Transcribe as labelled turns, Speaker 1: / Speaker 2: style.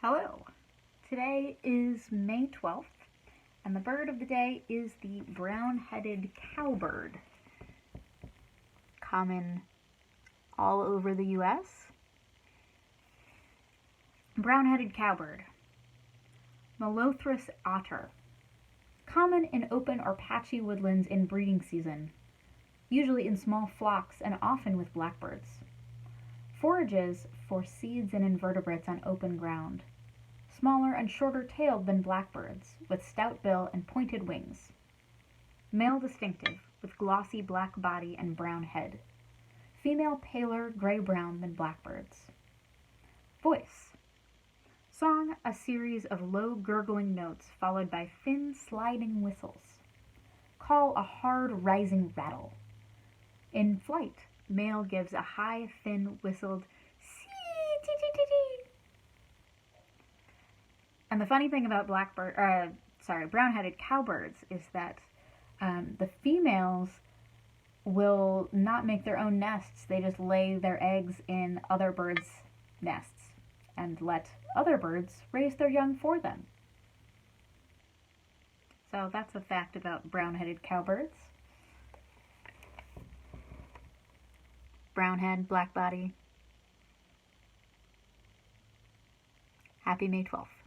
Speaker 1: Hello! Today is May 12th, and the bird of the day is the brown-headed cowbird. Common all over the U.S. Brown-headed cowbird. Malothrus otter. Common in open or patchy woodlands in breeding season, usually in small flocks and often with blackbirds. Forages for seeds and invertebrates on open ground. Smaller and shorter-tailed than blackbirds, with stout bill and pointed wings. Male distinctive, with glossy black body and brown head. Female paler gray-brown than blackbirds. Voice. Song, a series of low gurgling notes followed by thin sliding whistles. Call, a hard rising rattle. In flight, male gives a high, thin, whistled see-tee-tee-tee-tee. And the funny thing about brown-headed cowbirds is that the females will not make their own nests. They just lay their eggs in other birds' nests and let other birds raise their young for them. So that's a fact about brown-headed cowbirds. Brown head, black body. Happy May 12th.